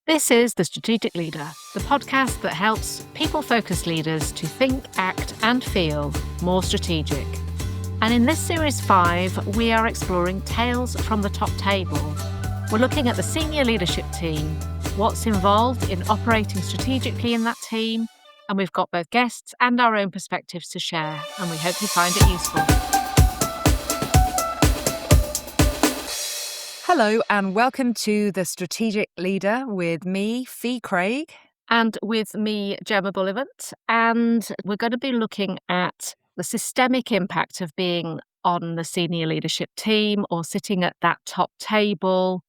This is The Strategic Leader, the podcast that helps people-focused leaders to think, act, and feel more strategic. And in this Series 5, we are exploring Tales from the Top Table. We're looking at the senior leadership team, what's involved in operating strategically in that team, and we've got both guests and our own perspectives to share, and we hope you find it useful. Hello and welcome to The Strategic Leader with me, Fee Craig. And with me, Gemma Bullivant. And we're going to be looking at the systemic impact of being on the senior leadership team or sitting at that top table,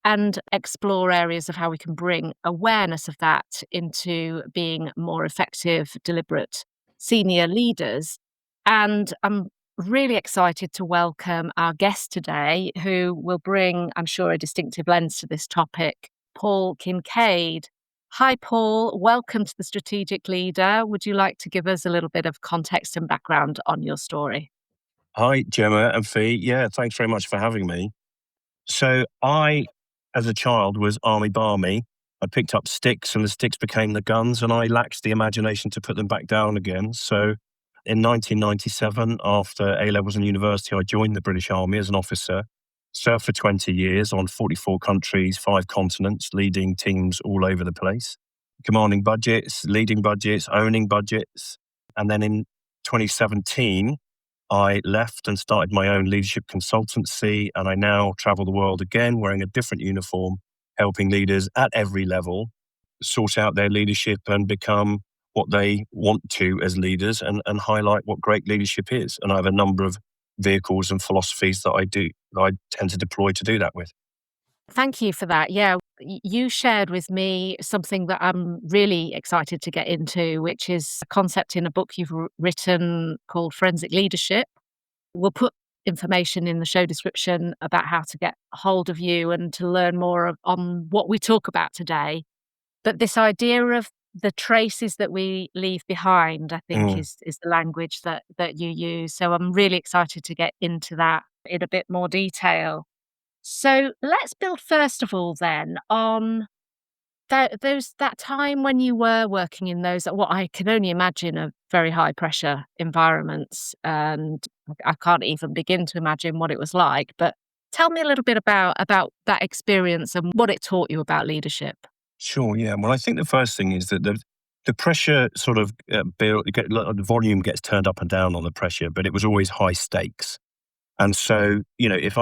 and explore areas of how we can bring awareness of that into being more effective, deliberate senior leaders. And I'm really excited to welcome our guest today, who will bring, I'm sure, a distinctive lens to this topic, Paul Kinkaid. Hi, Paul. Welcome to The Strategic Leader. Would you like to give us a little bit of context and background on your story? Hi, Gemma and Fee. Yeah, thanks very much for having me. So I, as a child, was army-barmy. I picked up sticks and the sticks became the guns, and I lacked the imagination to put them back down again. So in 1997, after A-levels and university, I joined the British Army as an officer, served for 20 years on 44 countries, 5 continents, leading teams all over the place, commanding budgets, leading budgets, owning budgets. And then in 2017, I left and started my own leadership consultancy, and I now travel the world again wearing a different uniform, helping leaders at every level sort out their leadership and become what they want to as leaders and highlight what great leadership is. And I have a number of vehicles and philosophies that I tend to deploy to do that with. Thank you for that. Yeah, you shared with me something that I'm really excited to get into, which is a concept in a book you've written called Forensic Leadership. We'll put information in the show description about how to get hold of you and to learn more on what we talk about today. But this idea of the traces that we leave behind, I think, is the language that you use. So I'm really excited to get into that in a bit more detail. So let's build first of all then on that time when you were working in those, what I can only imagine are very high pressure environments, and I can't even begin to imagine what it was like. But tell me a little bit about that experience and what it taught you about leadership. Sure, yeah. Well, I think the first thing is that the pressure sort of the volume gets turned up and down on the pressure, but it was always high stakes. And so, if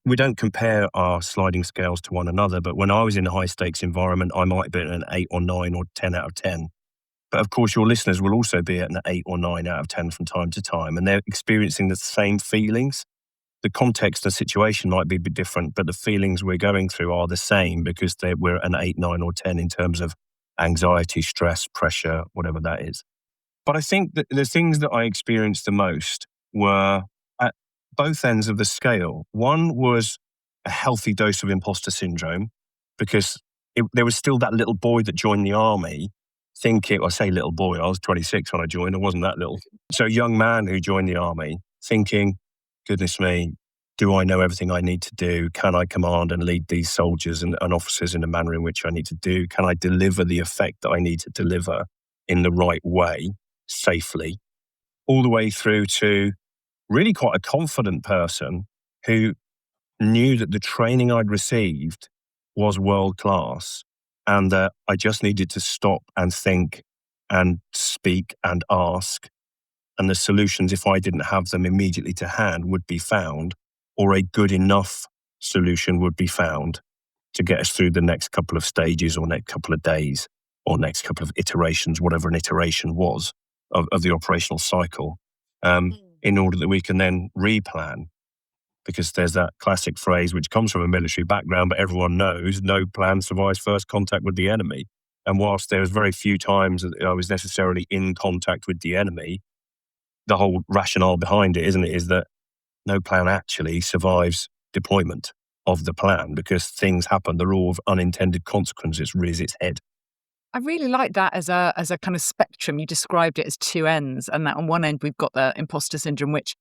we don't compare our sliding scales to one another, but when I was in a high stakes environment, I might be at an 8 or 9 or 10 out of 10. But of course, your listeners will also be at an 8 or 9 out of 10 from time to time, and they're experiencing the same feelings. The context and situation might be a bit different, but the feelings we're going through are the same because we're an 8, 9 or 10 in terms of anxiety, stress, pressure, whatever that is. But I think that the things that I experienced the most were at both ends of the scale. One was a healthy dose of imposter syndrome because there was still that little boy that joined the army I say little boy, I was 26 when I joined, I wasn't that little. So a young man who joined the army thinking, goodness me, do I know everything I need to do? Can I command and lead these soldiers and officers in the manner in which I need to do? Can I deliver the effect that I need to deliver in the right way, safely? All the way through to really quite a confident person who knew that the training I'd received was world class and that I just needed to stop and think and speak and ask. And the solutions, if I didn't have them immediately to hand, would be found, or a good enough solution would be found to get us through the next couple of stages or next couple of days or next couple of iterations, whatever an iteration was of the operational cycle, in order that we can then replan. Because there's that classic phrase which comes from a military background, but everyone knows no plan survives first contact with the enemy. And whilst there was very few times that I was necessarily in contact with the enemy, the whole rationale behind it, isn't it, is that no plan actually survives deployment of the plan because things happen. The rule of unintended consequences rears its head. I really like that as a kind of spectrum. You described it as two ends, and that on one end we've got the imposter syndrome, which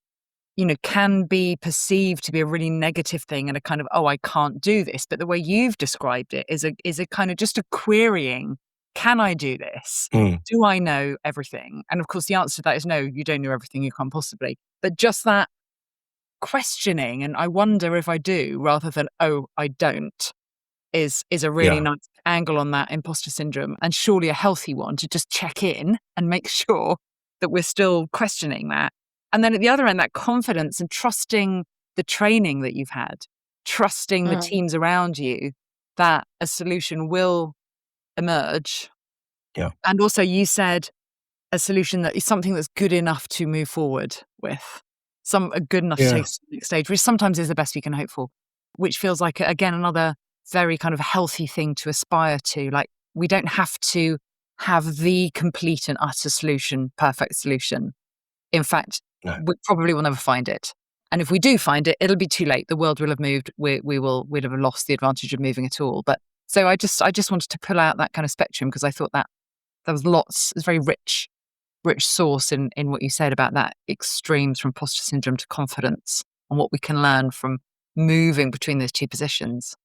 can be perceived to be a really negative thing and a kind of, oh, I can't do this. But the way you've described it is a kind of just a querying, can I do this? Mm. Do I know everything? And of course, the answer to that is no, you don't know everything, you can't possibly. But just that questioning, and I wonder if I do, rather than, oh, I don't, is a really Yeah. nice angle on that imposter syndrome, and surely a healthy one to just check in and make sure that we're still questioning that. And then at the other end, that confidence and trusting the training that you've had, trusting the Mm. teams around you that a solution will emerge. Yeah. And also, you said a solution that is something that's good enough to move forward with, good enough to take Yeah. us to the next stage, which sometimes is the best we can hope for, which feels like, again, another very kind of healthy thing to aspire to. Like, we don't have to have the complete and utter solution, perfect solution. In fact, No. we probably will never find it. And if we do find it, it'll be too late. The world will have moved. We'll have lost the advantage of moving at all. But so I just wanted to pull out that kind of spectrum, because I thought that there was lots, it's very rich source in what you said about that extremes from imposter syndrome to confidence, and what we can learn from moving between those two positions.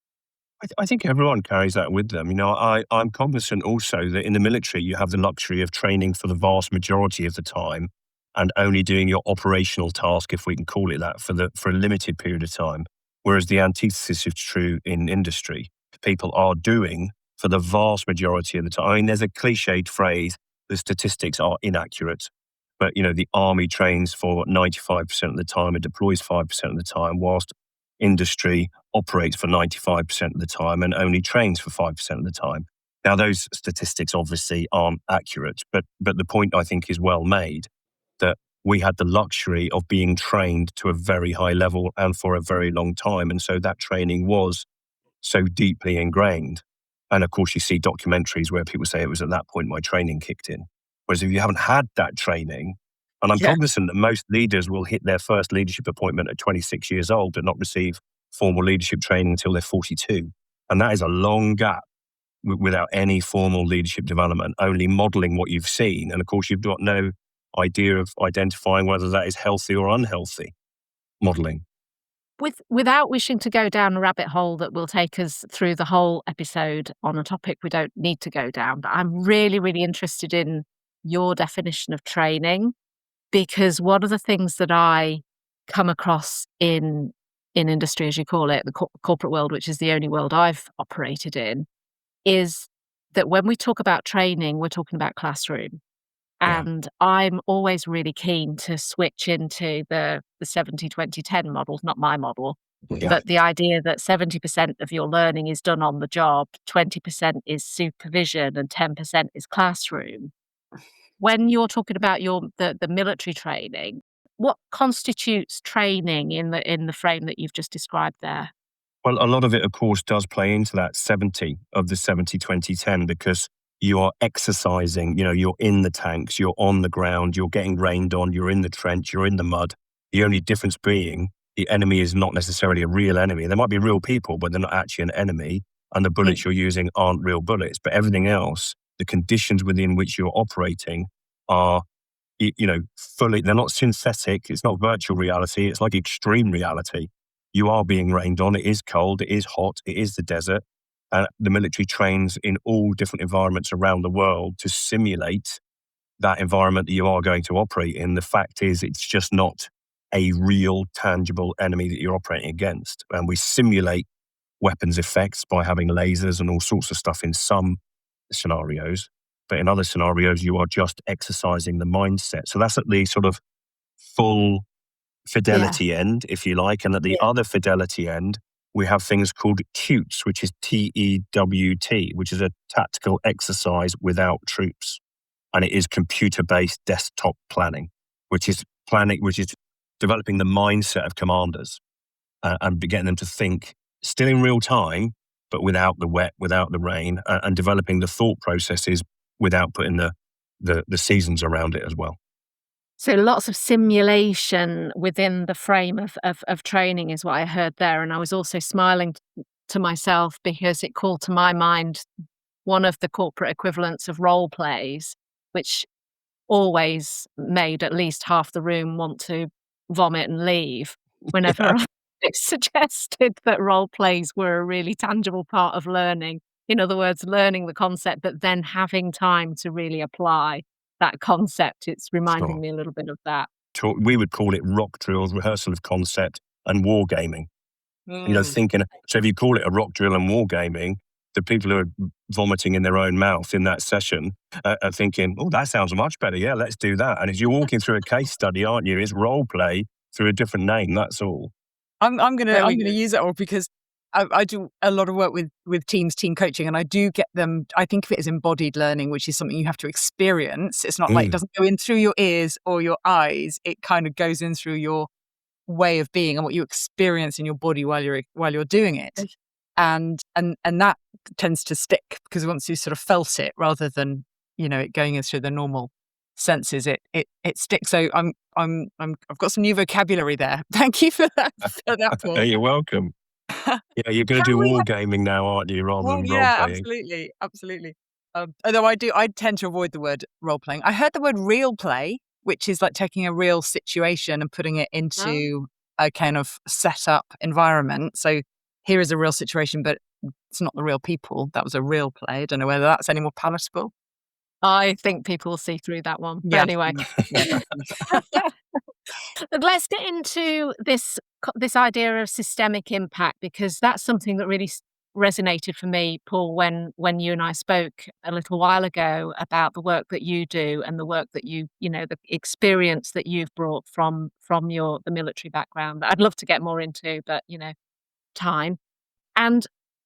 I think everyone carries that with them. I'm cognizant also that in the military, you have the luxury of training for the vast majority of the time and only doing your operational task, if we can call it that, for a limited period of time. Whereas the antithesis is true in industry. People are doing for the vast majority of the time. I mean, there's a cliched phrase, the statistics are inaccurate. But, the army trains for 95% of the time and deploys 5% of the time, whilst industry operates for 95% of the time and only trains for 5% of the time. Now, those statistics obviously aren't accurate, but the point I think is well made, that we had the luxury of being trained to a very high level and for a very long time. And so that training was so deeply ingrained. And of course, you see documentaries where people say it was at that point my training kicked in. Whereas if you haven't had that training, and I'm Yeah. cognizant that most leaders will hit their first leadership appointment at 26 years old but not receive formal leadership training until they're 42. And that is a long gap without any formal leadership development, only modeling what you've seen. And of course, you've got no idea of identifying whether that is healthy or unhealthy modeling. Without wishing to go down a rabbit hole that will take us through the whole episode on a topic we don't need to go down, but I'm really, really interested in your definition of training, because one of the things that I come across in industry, as you call it, the corporate world, which is the only world I've operated in, is that when we talk about training, we're talking about classroom. Yeah, And I'm always really keen to switch into the 70-20-10 model, not my model, yeah. but the idea that 70% of your learning is done on the job, 20% is supervision, and 10% is classroom. When you're talking about the military training, what constitutes training in the frame that you've just described there? Well, a lot of it, of course, does play into that 70 of the 70-20-10 because you are exercising, you're in the tanks, you're on the ground, you're getting rained on, you're in the trench, you're in the mud. The only difference being the enemy is not necessarily a real enemy. There might be real people, but they're not actually an enemy. And the bullets Mm. you're using aren't real bullets. But everything else, the conditions within which you're operating are fully, they're not synthetic. It's not virtual reality. It's like extreme reality. You are being rained on. It is cold. It is hot. It is the desert. And the military trains in all different environments around the world to simulate that environment that you are going to operate in. The fact is, it's just not a real, tangible enemy that you're operating against. And we simulate weapons effects by having lasers and all sorts of stuff in some scenarios. But in other scenarios, you are just exercising the mindset. So that's at the sort of full Yeah, fidelity end, if you like. And at the yeah. other fidelity end, we have things called TEWT, which is TEWT, which is a tactical exercise without troops. And it is computer-based desktop planning, which is developing the mindset of commanders and getting them to think still in real time, but without the wet, without the rain, and developing the thought processes without putting the seasons around it as well. So lots of simulation within the frame of training is what I heard there, and I was also smiling to myself because it called to my mind one of the corporate equivalents of role plays, which always made at least half the room want to vomit and leave whenever I suggested that role plays were a really tangible part of learning. In other words, learning the concept, but then having time to really apply that concept. It's reminding Sure. me a little bit of that. We would call it rock drills, rehearsal of concept, and wargaming. Mm. Thinking, so if you call it a rock drill and wargaming, the people who are vomiting in their own mouth in that session are thinking, oh, that sounds much better. Yeah, let's do that. And as you're walking through a case study, aren't you? It's role play through a different name. That's all. I'm gonna Very use that all because I do a lot of work with teams, team coaching, and I do get them. I think of it as embodied learning, which is something you have to experience. It's not like it Mm. doesn't go in through your ears or your eyes. It kind of goes in through your way of being and what you experience in your body while you're doing it. And that tends to stick because once you sort of felt it rather than, it going in through the normal senses, it sticks. So I've got some new vocabulary there. Thank you for that, Hey, Paul. you're welcome. Yeah, you're going to Can do we wargaming now, aren't you, rather Well, than role yeah, playing? absolutely, absolutely. Although I tend to avoid the word role playing. I heard the word real play, which is like taking a real situation and putting it Oh. into a kind of set up environment. So here is a real situation, but it's not the real people. That was a real play. I don't know whether that's any more palatable. I think people will see through that one. But Yeah, anyway. yeah, But let's get into this idea of systemic impact, because that's something that really resonated for me, Paul, when you and I spoke a little while ago about the work that you do and the work that the experience that you've brought from the military background that I'd love to get more into, but time. And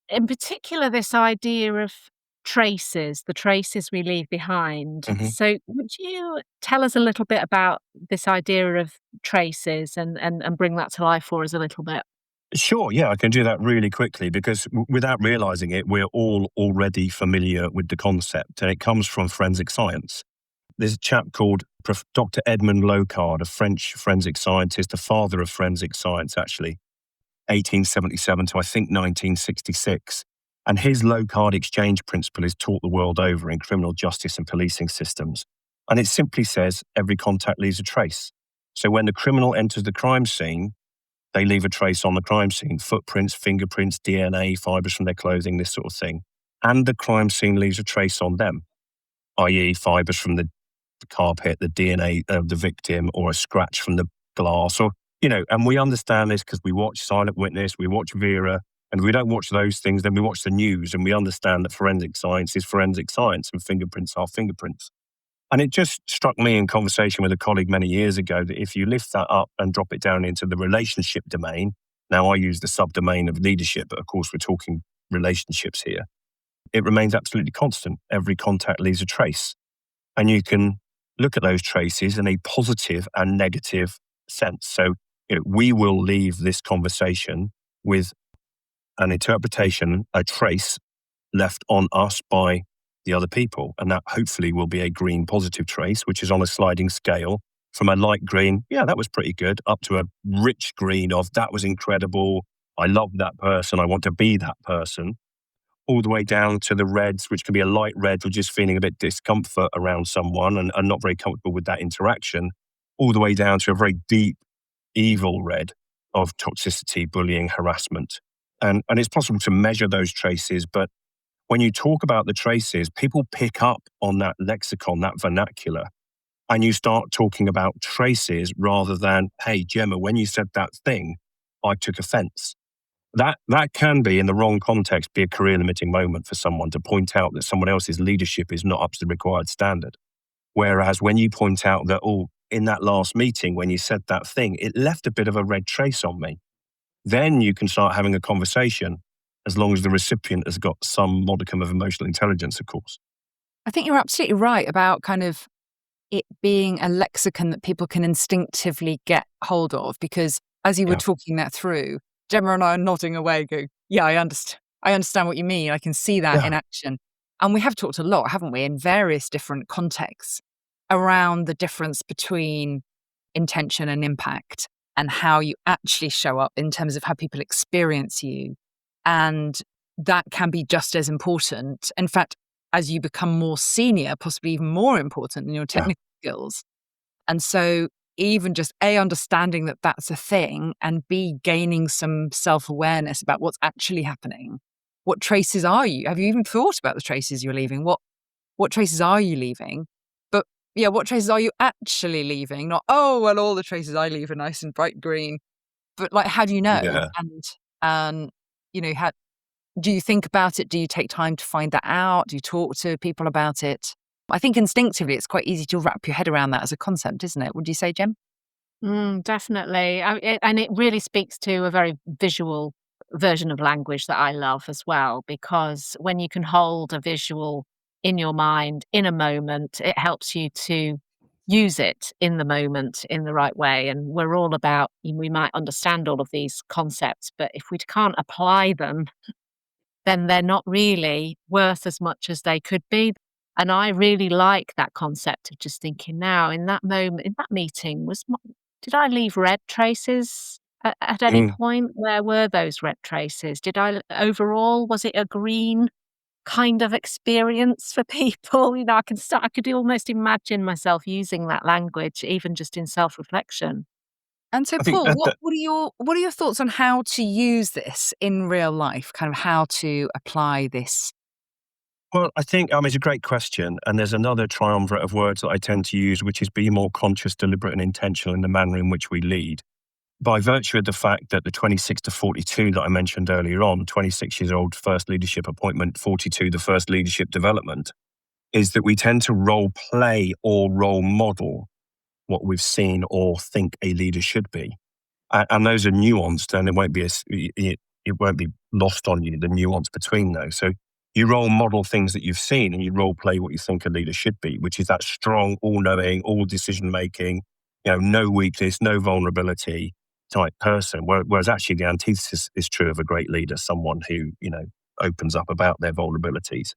in particular, this idea of traces, the traces we leave behind. Mhm. So would you tell us a little bit about this idea of traces and bring that to life for us a little bit? Sure, yeah, I can do that really quickly because without realizing it, we're all already familiar with the concept, and it comes from forensic science. There's a chap called Dr. Edmund Locard, a French forensic scientist, the father of forensic science, actually, 1877 to I think 1966. And his Locard exchange principle is taught the world over in criminal justice and policing systems. And it simply says every contact leaves a trace. So when the criminal enters the crime scene, they leave a trace on the crime scene: footprints, fingerprints, DNA, fibers from their clothing, this sort of thing. And the crime scene leaves a trace on them, i.e., fibers from the carpet, the DNA of the victim, or a scratch from the glass, and we understand this because we watch Silent Witness, we watch Vera, and we don't watch those things, then we watch the news and we understand that forensic science is forensic science and fingerprints are fingerprints. And it just struck me in conversation with a colleague many years ago that if you lift that up and drop it down into the relationship domain, now I use the subdomain of leadership, but of course we're talking relationships here, it remains absolutely constant. Every contact leaves a trace. And you can look at those traces in a positive and negative sense. So, we will leave this conversation with an interpretation, a trace left on us by the other people. And that hopefully will be a green positive trace, which is on a sliding scale from a light green, yeah, that was pretty good, up to a rich green of that was incredible. I love that person. I want to be that person, all the way down to the reds, which can be a light red for just feeling a bit discomfort around someone and not very comfortable with that interaction, all the way down to a very deep, evil red of toxicity, bullying, harassment. And it's possible to measure those traces, but when you talk about the traces, people pick up on that lexicon, that vernacular, and you start talking about traces rather than, hey, Gemma, when you said that thing, I took offense. That can be, in the wrong context, be a career limiting moment for someone to point out that someone else's leadership is not up to the required standard. Whereas when you point out that, oh, in that last meeting, when you said that thing, it left a bit of a red trace on me, then you can start having a conversation, as long as the recipient has got some modicum of emotional intelligence, of course. I think you're absolutely right about kind of it being a lexicon that people can instinctively get hold of, because as you were Yeah. talking that through, Gemma and I are nodding away, go, yeah, I understand what you mean. I can see that Yeah. in action. And we have talked a lot, haven't we, in various different contexts around the difference between intention and impact and how you actually show up in terms of how people experience you. And that can be just as important. In fact, as you become more senior, possibly even more important than your Yeah. technical skills. And so even just A, understanding that that's a thing, and B, gaining some self-awareness about what's actually happening. What traces are you? Have you even thought about the traces you're leaving? What traces are you leaving? But yeah, what traces are you actually leaving? Not, oh, well, all the traces I leave are nice and bright green. But like, how do you know? Yeah. And how do you think about it? Do you take time to find that out? Do you talk to people about it? I think instinctively it's quite easy to wrap your head around that as a concept, isn't it? Would you say, Jem? Definitely. And it really speaks to a very visual version of language that I love as well, because when you can hold a visual in your mind in a moment, it helps you to use it in the moment in the right way. And we're all about, we might understand all of these concepts, but if we can't apply them, then they're not really worth as much as they could be. And I really like that concept of just thinking now in that moment, in that meeting, did I leave red traces at any Mm. point? Where were those red traces? Overall, was it a green kind of experience for people? I could almost imagine myself using that language, even just in self-reflection. And so, I think Paul, that, that what are your thoughts on how to use this in real life? Kind of how to apply this? well, I think it's a great question, and there's another triumvirate of words that I tend to use, which is be more conscious, deliberate, and intentional in the manner in which we lead. By virtue of the fact that the 26 to 42 that I mentioned earlier on, 26 years old first leadership appointment, 42 the first leadership development, is that we tend to role play or role model what we've seen or think a leader should be. And those are nuanced, and it won't be lost on you, the nuance between those. So you role model things that you've seen, and you role play what you think a leader should be, which is that strong, all-knowing, all decision-making, no weakness, no vulnerability type person. Whereas actually the antithesis is true of a great leader, someone who, opens up about their vulnerabilities.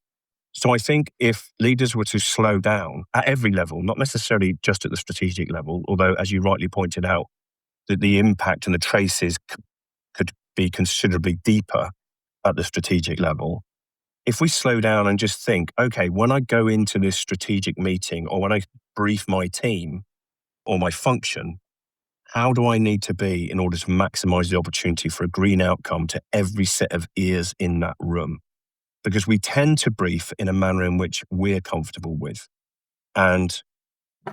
So I think if leaders were to slow down at every level, not necessarily just at the strategic level, although as you rightly pointed out, that the impact and the traces could be considerably deeper at the strategic level. If we slow down and just think, okay, when I go into this strategic meeting or when I brief my team or my function, how do I need to be in order to maximize the opportunity for a green outcome to every set of ears in that room? Because we tend to brief in a manner in which we're comfortable with. And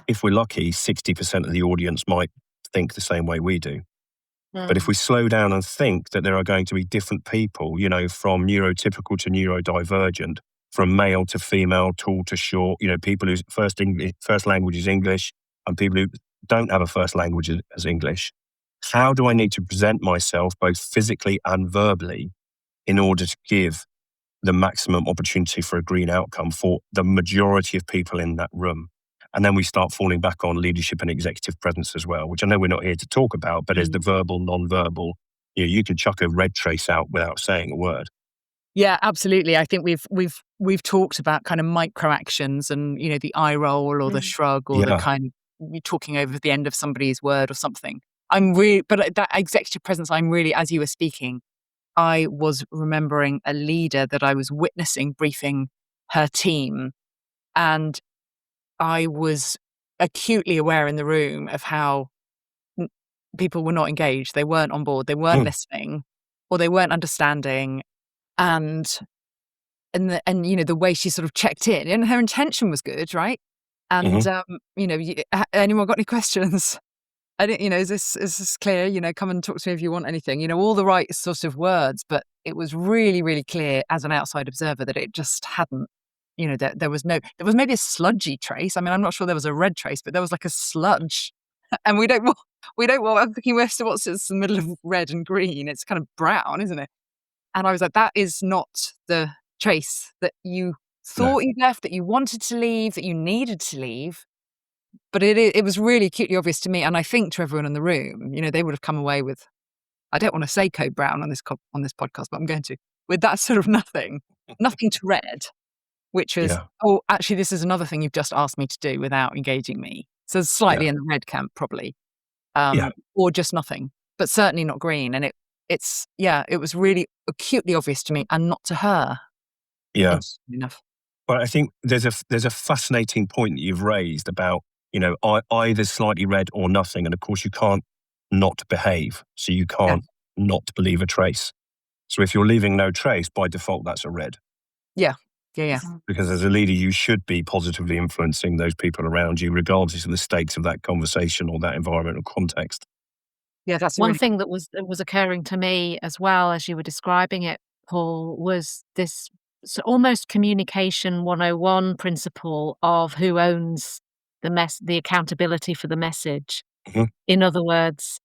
if we're lucky, 60% of the audience might think the same way we do. But if Mm. we slow down and think that there are going to be different people, from neurotypical to neurodivergent, from male to female, tall to short, people whose first language is English and people who don't have a first language as English, how do I need to present myself both physically and verbally in order to give the maximum opportunity for a green outcome for the majority of people in that room? And then we start falling back on leadership and executive presence as well, which I know we're not here to talk about, but as the verbal, non-verbal, you could chuck a red trace out without saying a word. Yeah, absolutely. I think we've talked about kind of micro actions and the eye roll or the Mm. shrug or the Yeah. kind of you talking over the end of somebody's word or something. I'm really, but that executive presence, I'm really, as you were speaking, I was remembering a leader that I was witnessing briefing her team, and I was acutely aware in the room of how n- people were not engaged. They weren't on board. They weren't Mm. listening, or they weren't understanding. And the way she sort of checked in, and her intention was good, right? And Hmm. anyone got any questions? I didn't, is this clear? Come and talk to me if you want anything. All the right sort of words, but it was really, really clear as an outside observer that it just hadn't. There was maybe a sludgy trace. I mean, I'm not sure there was a red trace, but there was like a sludge, and we don't want. I'm thinking, what's in the middle of red and green? It's kind of brown, isn't it? And I was like, that is not the trace that you No. thought you left, that you wanted to leave, that you needed to leave. But it was really acutely obvious to me, and I think to everyone in the room. They would have come away with, I don't want to say code brown on this podcast, but I'm going to, with that sort of nothing to red, which was, Yeah. oh, actually, this is another thing you've just asked me to do without engaging me. So Yeah. slightly in the red camp, probably, Yeah. or just nothing, but certainly not green. And it was really acutely obvious to me, and not to her. Yeah. Interesting enough. But I think there's a fascinating point that you've raised about Either slightly red or nothing. And of course, you can't not behave. So you Yeah. can't not leave a trace. So if you're leaving no trace, by default, that's a red. Yeah. Yeah. Yeah. Mhm. Because as a leader, you should be positively influencing those people around you, regardless of the stakes of that conversation or that environmental context. Yeah. That's a One really thing that was occurring to me as well as you were describing it, Paul, was this almost communication 101 principle of who owns the accountability for the message. Mhm. In other words,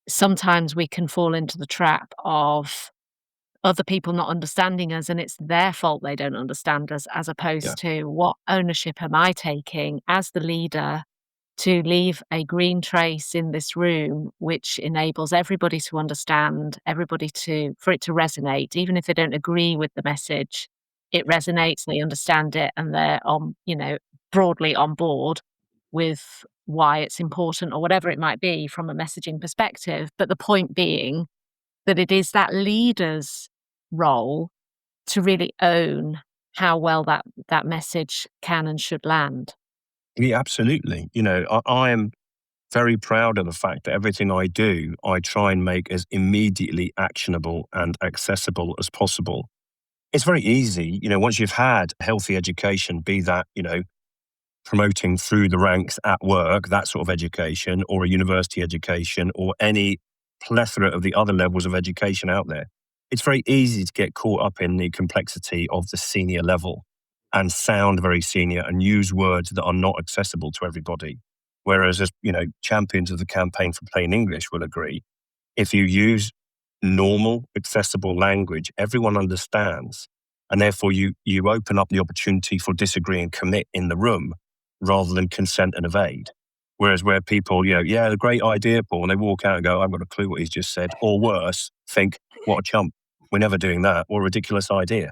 sometimes we can fall into the trap of other people not understanding us, and it's their fault they don't understand us, as Yeah. opposed to what ownership am I taking as the leader to leave a green trace in this room, which enables everybody to understand, for it to resonate, even if they don't agree with the message. It resonates, they understand it, and they're broadly on board with why it's important or whatever it might be from a messaging perspective. But the point being that it is that leader's role to really own how well that message can and should land. Yeah, absolutely. I am very proud of the fact that everything I do, I try and make as immediately actionable and accessible as possible. It's very easy, once you've had healthy education, be that, promoting through the ranks at work, that sort of education, or a university education, or any plethora of the other levels of education out there. It's very easy to get caught up in the complexity of the senior level and sound very senior and use words that are not accessible to everybody. Whereas, as champions of the campaign for plain English will agree, if you use normal, accessible language, everyone understands. And therefore, you open up the opportunity for disagree and commit in the room rather than consent and evade. Whereas where people, yeah, the great idea, Paul, and they walk out and go, I've got a clue what he's just said, or worse, think, what a chump. We're never doing that, or a ridiculous idea.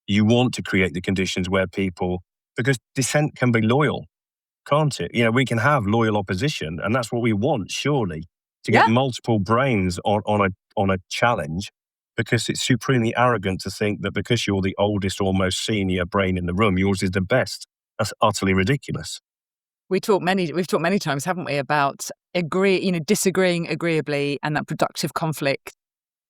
You want to create the conditions where people, because dissent can be loyal, can't it? We can have loyal opposition, and that's what we want, surely, to get yeah. multiple brains on a challenge, because it's supremely arrogant to think that because you're the oldest or most senior brain in the room, yours is the best. That's utterly ridiculous. We've talked many times, haven't we, about disagreeing agreeably and that productive conflict.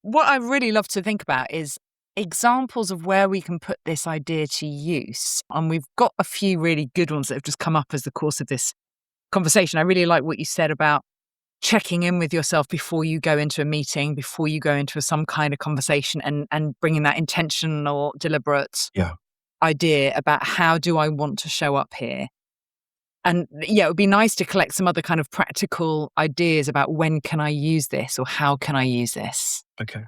What I really love to think about is examples of where we can put this idea to use. And we've got a few really good ones that have just come up as the course of this conversation. I really like what you said about checking in with yourself before you go into a meeting, before you go into some kind of conversation, and bringing that intentional, deliberate Yeah. idea about how do I want to show up here. And yeah, it would be nice to collect some other kind of practical ideas about when can I use this or how can I use this. Okay.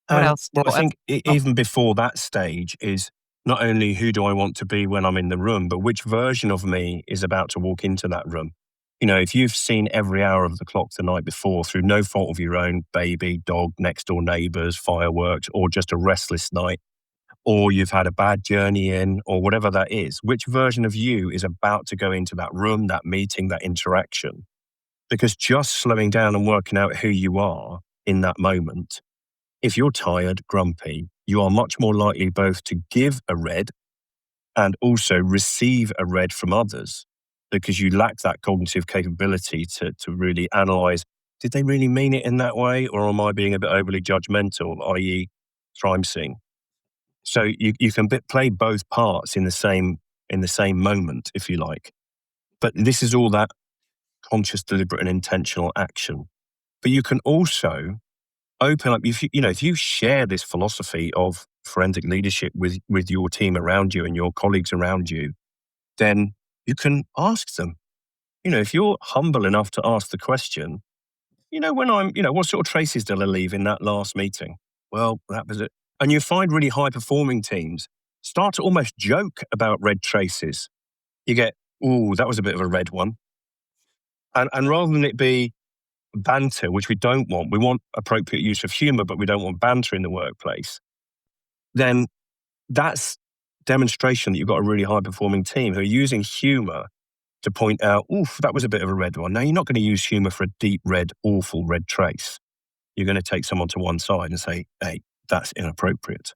What else? Well, I What else? think Oh, even before that stage is not only who do I want to be when I'm in the room, but which version of me is about to walk into that room. If you've seen every hour of the clock the night before through no fault of your own, baby, dog, next door neighbors, fireworks, or just a restless night, or you've had a bad journey in, or whatever that is, which version of you is about to go into that room, that meeting, that interaction? Because just slowing down and working out who you are in that moment, if you're tired, grumpy, you are much more likely both to give a red and also receive a red from others, because you lack that cognitive capability to really analyze, did they really mean it in that way? Or am I being a bit overly judgmental, i.e. crime scene? So you can play both parts in the same moment, if you like. But this is all that conscious, deliberate and intentional action. But you can also open up, if you share this philosophy of forensic leadership with your team around you and your colleagues around you, then you can ask them, if you're humble enough to ask the question, what sort of traces did I leave in that last meeting? Well, that was it. And you find really high performing teams start to almost joke about red traces. You get, ooh, that was a bit of a red one. And rather than it be banter, which we don't want, we want appropriate use of humor, but we don't want banter in the workplace, then that's demonstration that you've got a really high performing team who are using humor to point out, oof, that was a bit of a red one. Now, you're not going to use humor for a deep red, awful red trace. You're going to take someone to one side and say, hey, that's inappropriate.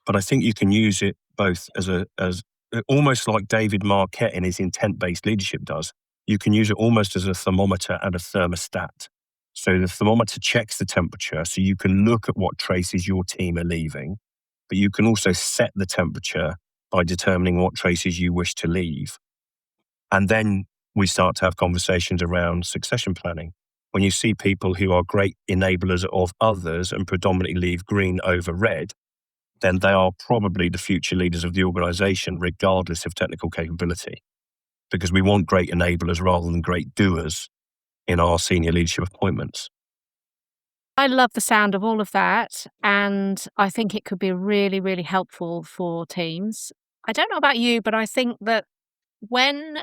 But I think you can use it both as almost like David Marquette in his intent-based leadership does. you can use it almost as a thermometer and a thermostat. So the thermometer checks the temperature, so you can look at what traces your team are leaving, but you can also set the temperature by determining what traces you wish to leave. And then we start to have conversations around succession planning. When you see people who are great enablers of others and predominantly leave green over red, then they are probably the future leaders of the organization, regardless of technical capability, because we want great enablers rather than great doers in our senior leadership appointments. I love the sound of all of that, and I think it could be really, really helpful for teams. I don't know about you, but I think that when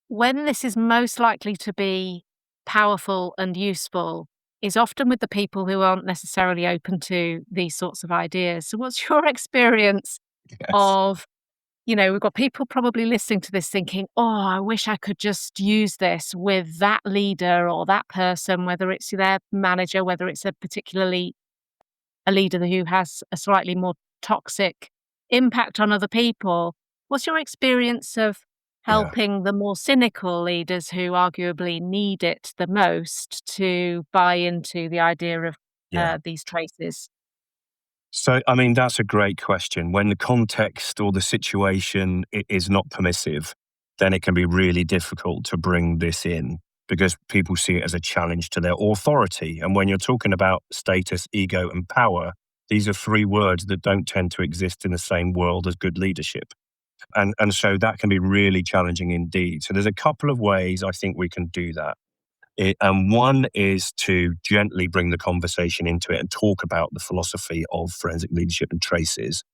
this is most likely to be powerful and useful is often with the people who aren't necessarily open to these sorts of ideas. So what's your experience Yes. of, we've got people probably listening to this thinking, "Oh, I wish I could just use this with that leader or that person," whether it's their manager, whether it's a leader who has a slightly more toxic impact on other people. What's your experience of Yeah. helping the more cynical leaders who arguably need it the most to buy into the idea of Yeah. these traces? So, I mean, that's a great question. When the context or the situation is not permissive, then it can be really difficult to bring this in because people see it as a challenge to their authority. And when you're talking about status, ego, and power, these are three words that don't tend to exist in the same world as good leadership. And so that can be really challenging indeed. So there's a couple of ways I think we can do that. And one is to gently bring the conversation into it and talk about the philosophy of forensic leadership and traces.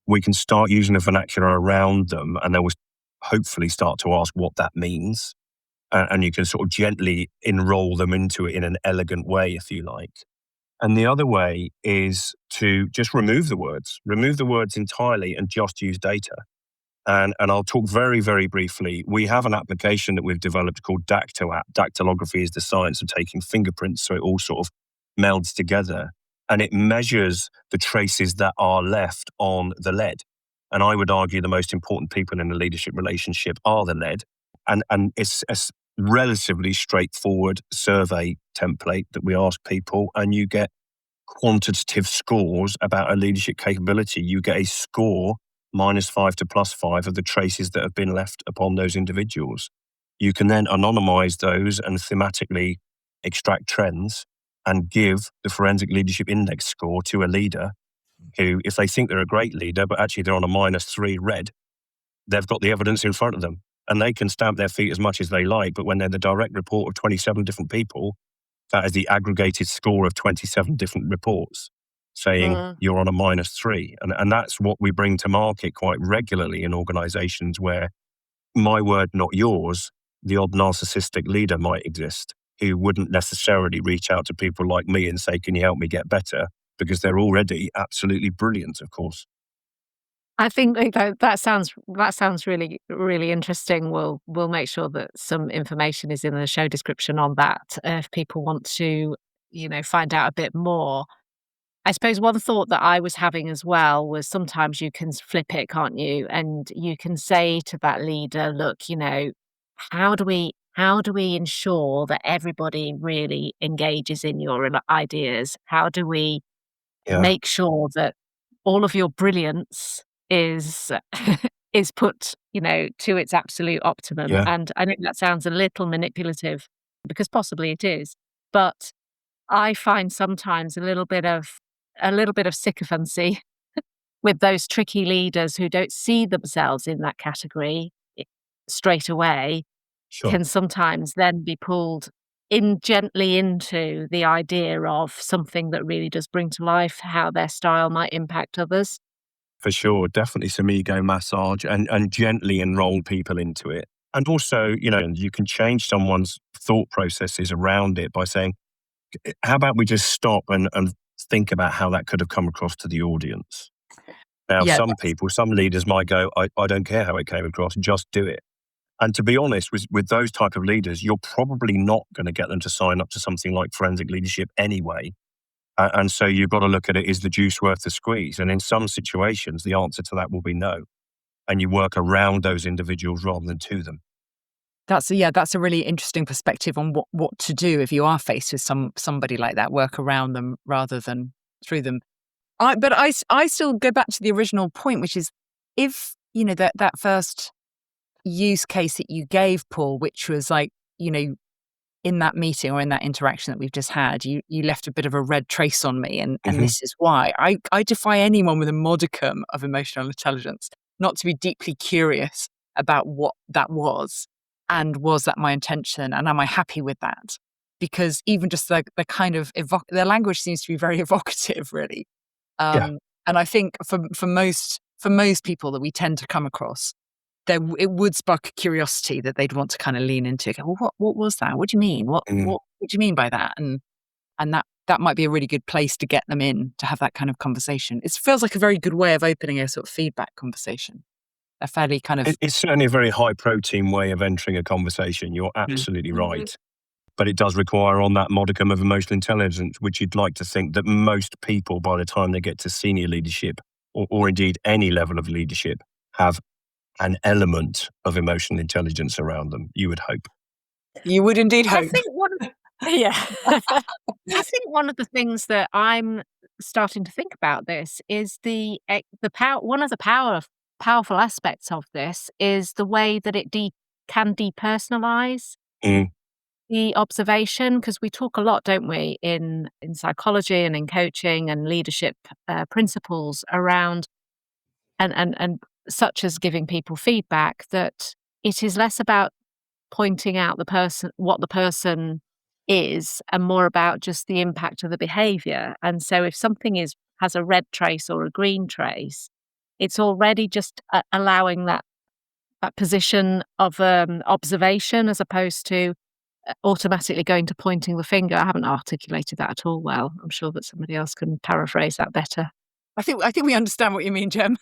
We can start using the vernacular around them, and then we'll hopefully start to ask what that means. And you can sort of gently enroll them into it in an elegant way, if you like. And the other way is to just remove the words entirely and just use data. And I'll talk very, very briefly. We have an application that we've developed called Dactyl app. Dactylography is the science of taking fingerprints, so it all sort of melds together. And it measures the traces that are left on the lead. And I would argue the most important people in a leadership relationship are the lead. And it's a relatively straightforward survey template that we ask people, and you get quantitative scores about a leadership capability. You get a score -5 to +5 of the traces that have been left upon those individuals. You can then anonymize those and thematically extract trends and give the forensic leadership index score to a leader who, if they think they're a great leader, but actually they're on a -3 red, they've got the evidence in front of them and they can stamp their feet as much as they like. But when they're the direct report of 27 different people, that is the aggregated score of 27 different reports saying Mm. you're on a -3. And that's what we bring to market quite regularly in organizations where, my word, not yours, the odd narcissistic leader might exist who wouldn't necessarily reach out to people like me and say, can you help me get better? Because they're already absolutely brilliant, of course. I think that sounds really, really interesting. We'll make sure that some information is in the show description on that if people want to, find out a bit more. I suppose one thought that I was having as well was sometimes you can flip it, can't you? And you can say to that leader, look, how do we ensure that everybody really engages in your ideas? How do we Yeah, make sure that all of your brilliance is is put, to its absolute optimum? yeah, And I think that sounds a little manipulative because possibly it is. But I find sometimes a little bit of sycophancy with those tricky leaders who don't see themselves in that category straight away, sure. can sometimes then be pulled in gently into the idea of something that really does bring to life how their style might impact others. For sure. Definitely some ego massage and gently enroll people into it. And also, you can change someone's thought processes around it by saying, how about we just stop and think about how that could have come across to the audience? Now, Yeah, some leaders might go, I don't care how it came across, just do it. And to be honest, with those type of leaders, you're probably not going to get them to sign up to something like forensic leadership anyway. And so you've got to look at it, is the juice worth the squeeze? And in some situations, the answer to that will be no. And you work around those individuals rather than to them. That's a really interesting perspective on what to do if you are faced with somebody like that. Work around them rather than through them. I still go back to the original point, which is if that first use case that you gave, Paul, which was like, in that meeting or in that interaction that we've just had, you left a bit of a red trace on me, and Hmm. this is why. I defy anyone with a modicum of emotional intelligence not to be deeply curious about what that was, and was that my intention, and am I happy with that? Because even just the kind of the language seems to be very evocative, really. Yeah. And I think for most people that we tend to come across, it would spark a curiosity that they'd want to kind of lean into. Go, well, what was that? What do you mean? Mm. What do you mean by that? And that might be a really good place to get them in to have that kind of conversation. It feels like a very good way of opening a sort of feedback conversation. A fairly kind of It's certainly a very high protein way of entering a conversation. You're Mm. absolutely right. But it does require on that modicum of emotional intelligence, which you'd like to think that most people, by the time they get to senior leadership, or indeed any level of leadership, have an element of emotional intelligence around them, you would hope. You would indeed I hope. think yeah. I think one of the things that I'm starting to think about this is the power. One of the powerful aspects of this is the way that it can depersonalize Mm. the observation, because we talk a lot, don't we, in psychology and in coaching and leadership principles around and such as giving people feedback, that it is less about pointing out what the person is, and more about just the impact of the behavior. And so if something has a red trace or a green trace, it's already just allowing that position of observation, as opposed to automatically going to pointing the finger. I haven't articulated that at all well. I'm sure that somebody else can paraphrase that better. I think we understand what you mean, Jem.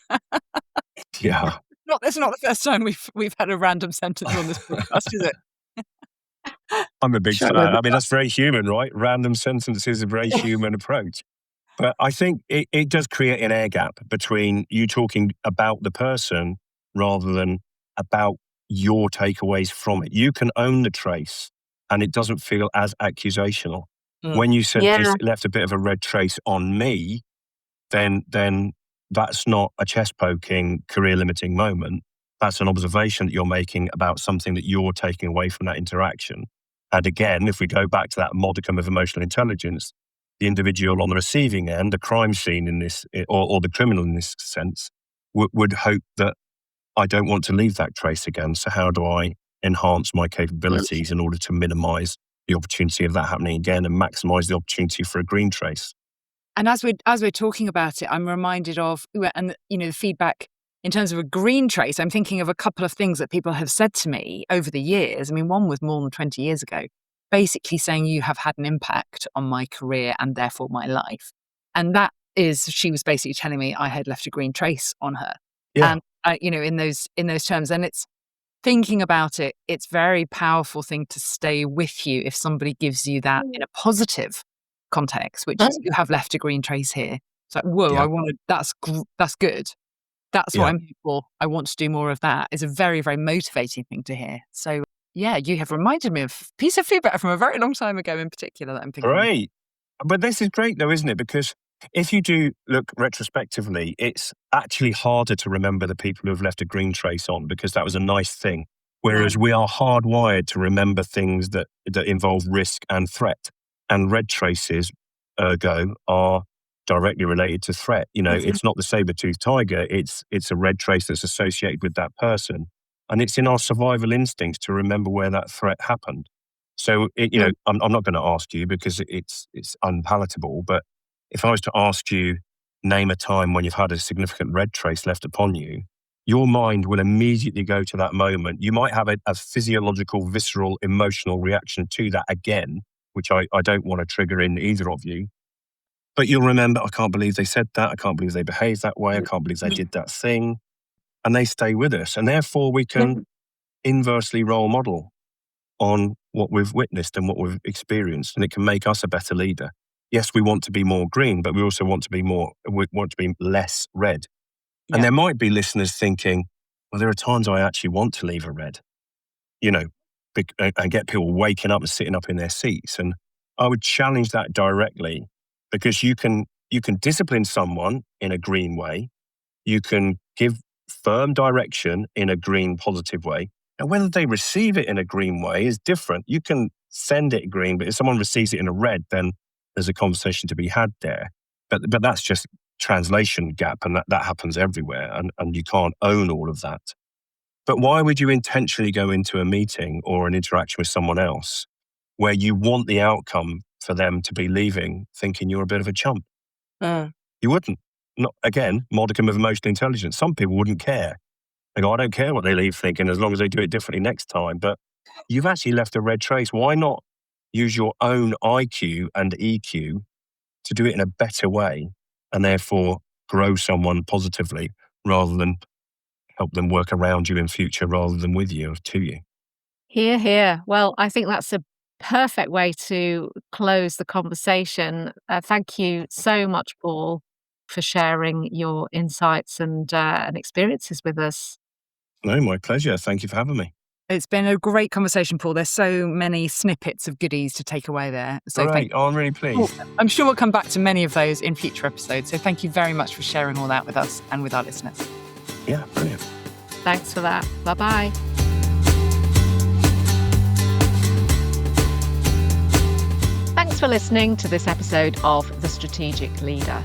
Yeah. It's not the first time we've had a random sentence on this podcast, is it? I'm a big Sure. fan. I mean, that's very human, right? Random sentence is a very human approach. But I think it does create an air gap between you talking about the person rather than about your takeaways from it. You can own the trace and it doesn't feel as accusational. Mm. When you said this Yeah. left a bit of a red trace on me, then that's not a chest poking, career limiting moment. That's an observation that you're making about something that you're taking away from that interaction. And again, if we go back to that modicum of emotional intelligence, the individual on the receiving end, the crime scene in this, or the criminal in this sense, would hope that I don't want to leave that trace again. So how do I enhance my capabilities in order to minimize the opportunity of that happening again and maximize the opportunity for a green trace? And as we're talking about it, I'm reminded of, and the feedback in terms of a green trace. I'm thinking of a couple of things that people have said to me over the years. I mean, one was more than 20 years ago, basically saying you have had an impact on my career and therefore my life. And she was basically telling me I had left a green trace on her, Yeah. and in those terms. And it's thinking about it. It's a very powerful thing to stay with you if somebody gives you that in a positive context, which is you have left a green trace here. It's like, whoa, Yeah. that's good. That's what Yeah. I'm here for. I want to do more of that. It's a very, very motivating thing to hear. So yeah, you have reminded me of a piece of feedback from a very long time ago in particular that I'm thinking of. Great. But this is great though, isn't it? Because if you do look retrospectively, it's actually harder to remember the people who have left a green trace on because that was a nice thing. Whereas we are hardwired to remember things that involve risk and threat. And red traces, ergo, are directly related to threat. It's not the saber-toothed tiger, it's a red trace that's associated with that person. And it's in our survival instincts to remember where that threat happened. So, I'm not going to ask you because it's unpalatable. But if I was to ask you, name a time when you've had a significant red trace left upon you, your mind will immediately go to that moment. You might have a physiological, visceral, emotional reaction to that again, which I don't want to trigger in either of you. But you'll remember, I can't believe they said that. I can't believe they behaved that way. I can't believe they did that thing. And they stay with us. And therefore, we can inversely role model on what we've witnessed and what we've experienced, and it can make us a better leader. Yes, we want to be more green, but we also want to be less red. And Yeah. there might be listeners thinking, well, there are times I actually want to leave a red. You know, and get people waking up and sitting up in their seats. And I would challenge that directly, because you can discipline someone in a green way. You can give firm direction in a green, positive way. And whether they receive it in a green way is different. You can send it green, but if someone receives it in a red, then there's a conversation to be had there. But that's just translation gap, and that happens everywhere, and you can't own all of that. But why would you intentionally go into a meeting or an interaction with someone else where you want the outcome for them to be leaving thinking you're a bit of a chump? You wouldn't. Not, again, modicum of emotional intelligence. Some people wouldn't care. They go, I don't care what they leave thinking as long as they do it differently next time. But you've actually left a red trace. Why not use your own IQ and EQ to do it in a better way and therefore grow someone positively rather than help them work around you in future rather than with you or to you? Hear, hear. Well, I think that's a perfect way to close the conversation. Thank you so much, Paul, for sharing your insights and experiences with us. No, my pleasure. Thank you for having me. It's been a great conversation, Paul. There's so many snippets of goodies to take away there. So Great. Oh, I'm really pleased. I'm sure we'll come back to many of those in future episodes. So thank you very much for sharing all that with us and with our listeners. Yeah, brilliant. Thanks for that. Bye-bye. Thanks for listening to this episode of The Strategic Leader.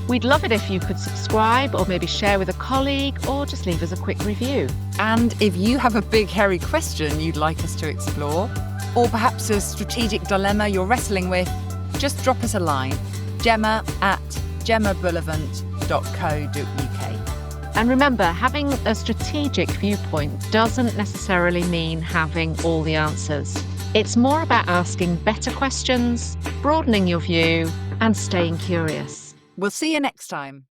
We'd love it if you could subscribe or maybe share with a colleague or just leave us a quick review. And if you have a big, hairy question you'd like us to explore, or perhaps a strategic dilemma you're wrestling with, just drop us a line, gemma@gemmabullivant.co.uk. And remember, having a strategic viewpoint doesn't necessarily mean having all the answers. It's more about asking better questions, broadening your view, and staying curious. We'll see you next time.